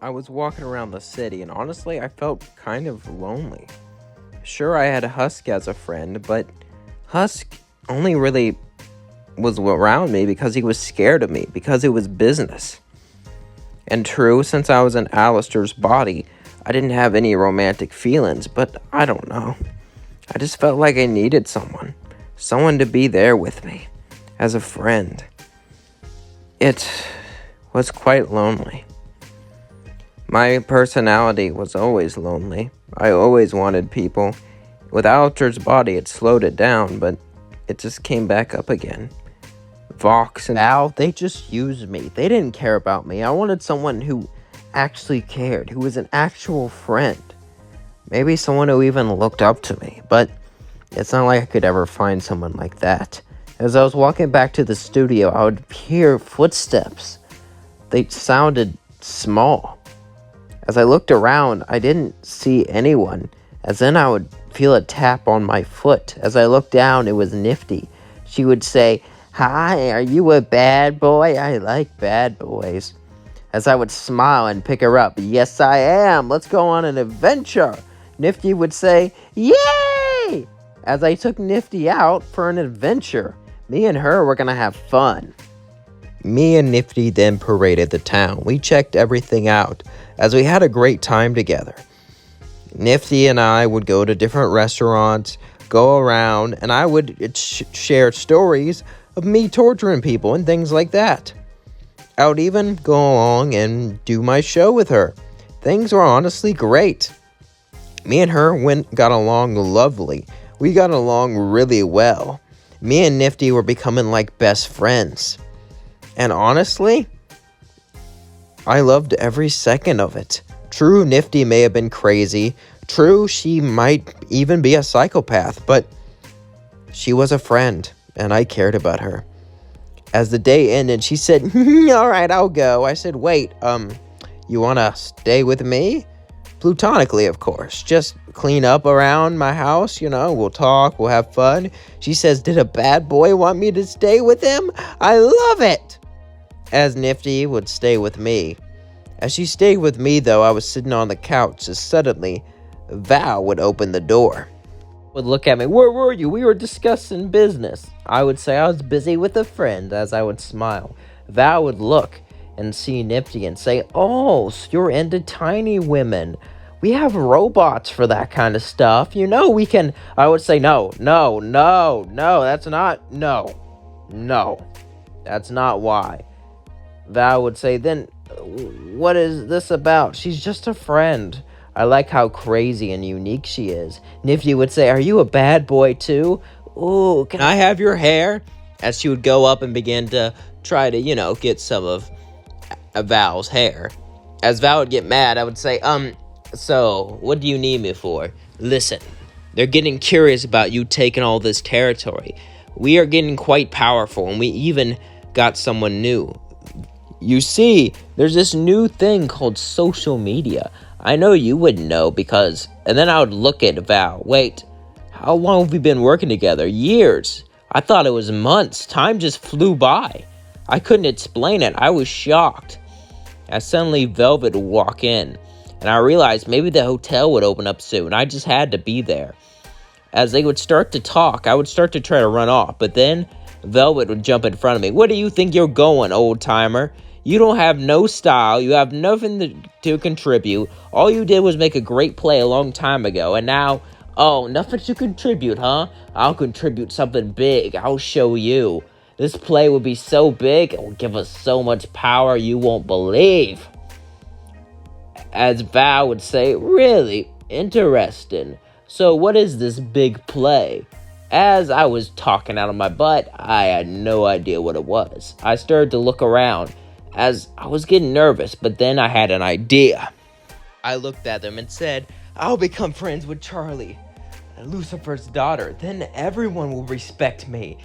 I was walking around the city, and honestly, I felt kind of lonely. Sure, I had Husk as a friend, but Husk only really was around me because he was scared of me, because it was business. And true, since I was in Alastor's body, I didn't have any romantic feelings, but I don't know. I just felt like I needed someone to be there with me, as a friend. It was quite lonely. My personality was always lonely. I always wanted people. With Alastor's body, it slowed it down, but it just came back up again. Vox and Al, they just used me. They didn't care about me. I wanted someone who actually cared, who was an actual friend. Maybe someone who even looked up to me, but it's not like I could ever find someone like that. As I was walking back to the studio, I would hear footsteps. They sounded small. As I looked around, I didn't see anyone, as then I would feel a tap on my foot. As I looked down, it was Nifty. She would say, "Hi, are you a bad boy? I like bad boys." As I would smile and pick her up, "Yes, I am. Let's go on an adventure." Nifty would say, "Yay!" As I took Nifty out for an adventure, me and her were going to have fun. Me and Nifty then paraded the town. We checked everything out, as we had a great time together. Nifty and I would go to different restaurants, go around, and I would share stories of me torturing people and things like that. I would even go along and do my show with her. Things were honestly great. Me and her got along lovely. We got along really well. Me and Nifty were becoming like best friends. And honestly, I loved every second of it. True, Nifty may have been crazy. True, she might even be a psychopath, but she was a friend, and I cared about her. As the day ended, she said, "All right, I'll go." I said, "Wait, you want to stay with me?" Platonically, of course. Just clean up around my house, we'll talk, we'll have fun. She says, "Did a bad boy want me to stay with him? I love it." As Nifty would stay with me. As she stayed with me, though, I was sitting on the couch, as suddenly, Val would open the door. Would look at me, "Where were you? We were discussing business." I would say I was busy with a friend, as I would smile. Val would look and see Nifty and say, "Oh, so you're into tiny women. We have robots for that kind of stuff. We can..." I would say, no, that's not why. Val would say, "Then what is this about?" "She's just a friend. I like how crazy and unique she is." Nifty would say, "Are you a bad boy too? Ooh, can I have your hair?" As she would go up and begin to try to, get some of Val's hair. As Val would get mad, I would say, "So, what do you need me for?" "Listen, they're getting curious about you taking all this territory. We are getting quite powerful, and we even got someone new. You see, there's this new thing called social media. I know you wouldn't know because..." And then I would look at Val. "Wait, how long have we been working together?" "Years." "I thought it was months. Time just flew by." I couldn't explain it. I was shocked. As suddenly Velvette would walk in, and I realized maybe the hotel would open up soon. I just had to be there. As they would start to talk, I would start to try to run off, but then Velvette would jump in front of me. "Where do you think you're going, old timer? You don't have no style. You have nothing to contribute. All you did was make a great play a long time ago, and now, oh, nothing to contribute, huh? I'll contribute something big. I'll show you. This play will be so big, it will give us so much power you won't believe." As Val would say, "Really interesting. So what is this big play?" As I was talking out of my butt, I had no idea what it was. I started to look around as I was getting nervous, but then I had an idea. I looked at them and said, "I'll become friends with Charlie, Lucifer's daughter. Then everyone will respect me.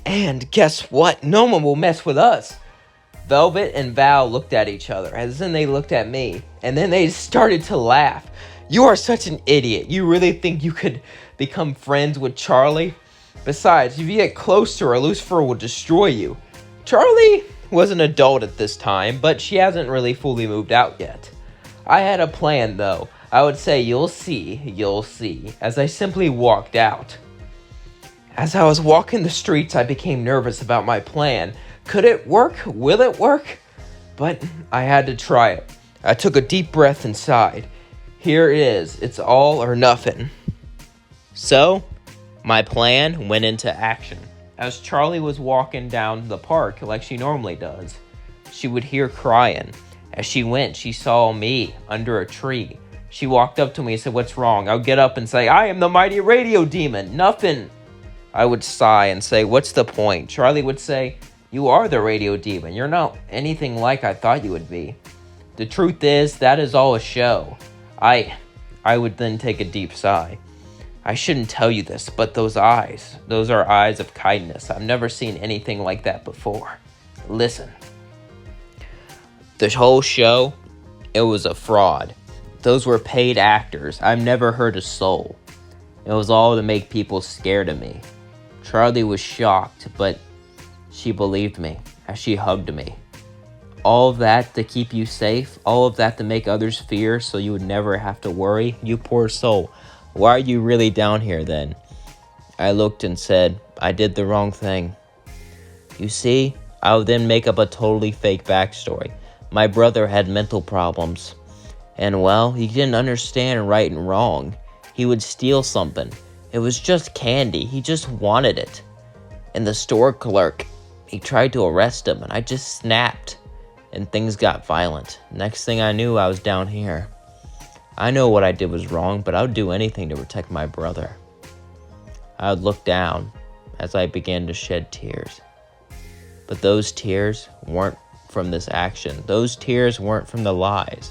And guess what? No one will mess with us." Velvette and Val looked at each other, as then they looked at me, and then they started to laugh. "You are such an idiot. You really think you could become friends with Charlie? Besides, if you get close to her, Lucifer will destroy you." Charlie was an adult at this time, but she hasn't really fully moved out yet. I had a plan, though. I would say, you'll see, as I simply walked out. As I was walking the streets, I became nervous about my plan. Could it work? Will it work? But I had to try it. I took a deep breath inside. Here it is. It's all or nothing. So, my plan went into action. As Charlie was walking down the park like she normally does, she would hear crying. As she went, she saw me under a tree. She walked up to me and said, "What's wrong?" I would get up and say, "I am the mighty radio demon." "Nothing." I would sigh and say, "What's the point?" Charlie would say, "You are the radio demon. You're not anything like I thought you would be. The truth is, that is all a show." I would then take a deep sigh. "I shouldn't tell you this, but those are eyes of kindness. I've never seen anything like that before. Listen. The whole show, it was a fraud. Those were paid actors. I've never hurt a soul. It was all to make people scared of me." Charlie was shocked, but she believed me as she hugged me. "All of that to keep you safe? All of that to make others fear so you would never have to worry? You poor soul. Why are you really down here then?" I looked and said, "I did the wrong thing." You see, I would then make up a totally fake backstory. My brother had mental problems. And well, he didn't understand right and wrong. He would steal something. It was just candy. He just wanted it. And the store clerk, he tried to arrest him, and I just snapped. And things got violent. Next thing I knew, I was down here. I know what I did was wrong, but I would do anything to protect my brother. I would look down as I began to shed tears. But those tears weren't from this action. Those tears weren't from the lies.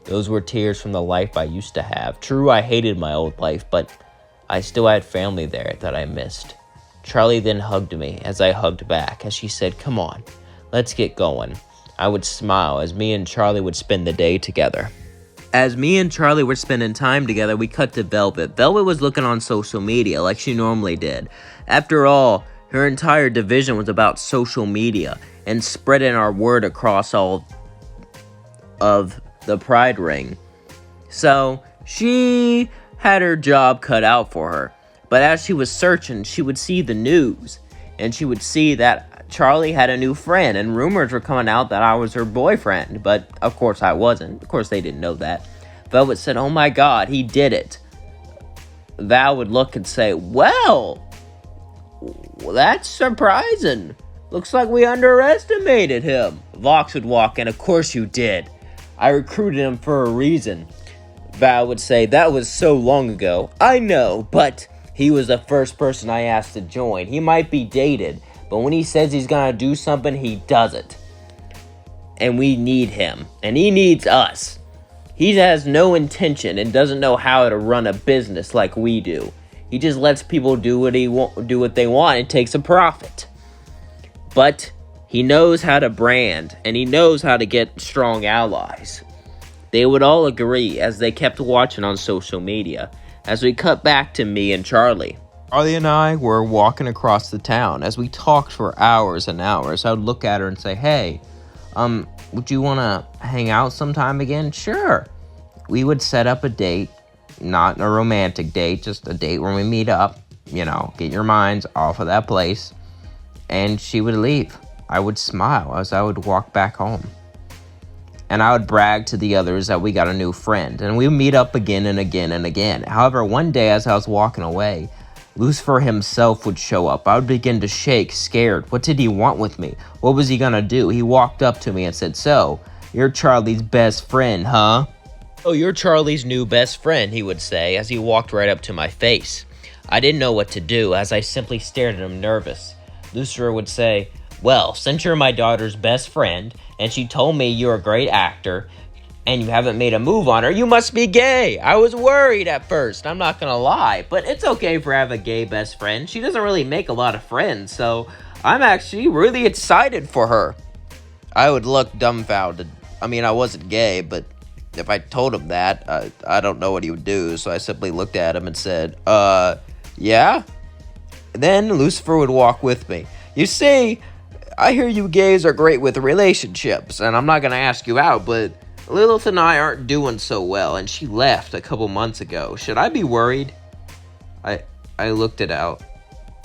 Those were tears from the life I used to have. True, I hated my old life, but I still had family there that I missed. Charlie then hugged me as I hugged back, as she said, "Come on, let's get going." I would smile as me and Charlie would spend the day together. As me and Charlie were spending time together, we cut to Velvette. Velvette was looking on social media like she normally did. After all, her entire division was about social media and spreading our word across all of the Pride Ring. So, she had her job cut out for her. But as she was searching, she would see the news, and she would see that Charlie had a new friend, and rumors were coming out that I was her boyfriend, but of course I wasn't. Of course they didn't know that. Velvette said, "Oh my God, he did it." Val would look and say, well, that's surprising. Looks like we underestimated him." Vox would walk in, "Of course you did. I recruited him for a reason." Val would say, "That was so long ago." "I know, but he was the first person I asked to join. He might be dated, but when he says he's gonna do something, he does it. And we need him, and he needs us. He has no intention and doesn't know how to run a business like we do. He just lets people do what they want and takes a profit. But he knows how to brand, and he knows how to get strong allies." They would all agree as they kept watching on social media. As we cut back to me and Charlie. Charlie and I were walking across the town. As we talked for hours and hours, I would look at her and say, "Hey, would you want to hang out sometime again?" "Sure." We would set up a date, not a romantic date, just a date where we meet up, get your minds off of that place. And she would leave. I would smile as I would walk back home. And I would brag to the others that we got a new friend, and we would meet up again and again and again. However, one day as I was walking away, Lucifer himself would show up. I would begin to shake, scared. What did he want with me? What was he gonna do? He walked up to me and said, "So, you're Charlie's best friend, huh?" "Oh, you're Charlie's new best friend," he would say as he walked right up to my face. I didn't know what to do as I simply stared at him nervous. Lucifer would say, "Well, since you're my daughter's best friend, and she told me you're a great actor, and you haven't made a move on her, you must be gay." I was worried at first, I'm not gonna lie, but it's okay for I have a gay best friend. She doesn't really make a lot of friends, so I'm actually really excited for her. I would look dumbfounded. I mean, I wasn't gay, but if I told him that, I don't know what he would do, so I simply looked at him and said, yeah? Then Lucifer would walk with me. "You see, I hear you gays are great with relationships, and I'm not gonna ask you out, but Lilith and I aren't doing so well, and she left a couple months ago. Should I be worried? I looked it out.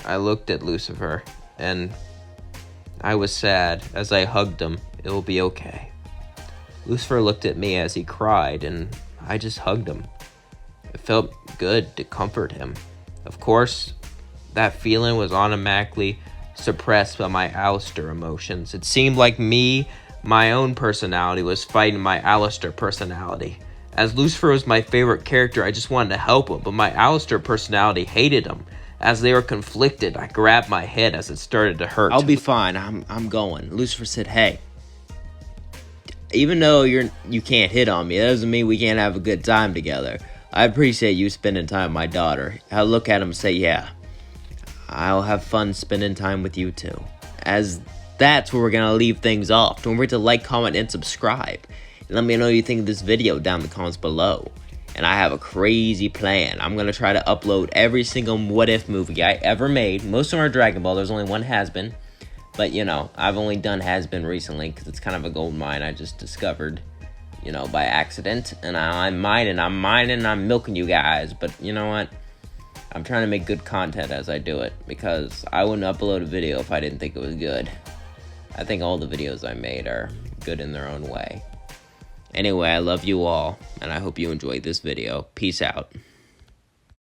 I looked at Lucifer, and I was sad as I hugged him. It'll be okay. Lucifer looked at me as he cried, and I just hugged him. It felt good to comfort him. Of course, that feeling was automatically suppressed by my Alastor emotions. It seemed like me, my own personality, was fighting my Alastor personality. As Lucifer was my favorite character, I just wanted to help him, but my Alastor personality hated him. As they were conflicted, I grabbed my head as it started to hurt. I'll be fine. I'm going. Lucifer said, hey, even though you can't hit on me, that doesn't mean we can't have a good time together. I appreciate you spending time with my daughter. I'll look at him and say, yeah, I'll have fun spending time with you too. As that's where we're going to leave things off. Don't forget to like, comment, and subscribe. And let me know what you think of this video down in the comments below. And I have a crazy plan. I'm going to try to upload every single What If movie I ever made. Most of them are Dragon Ball. There's only one has-been. But, you know, I've only done has-been recently because it's kind of a gold mine I just discovered, you know, by accident. And I'm mining, I'm milking you guys. But you know what? I'm trying to make good content as I do it because I wouldn't upload a video if I didn't think it was good. I think all the videos I made are good in their own way. Anyway, I love you all, and I hope you enjoyed this video. Peace out.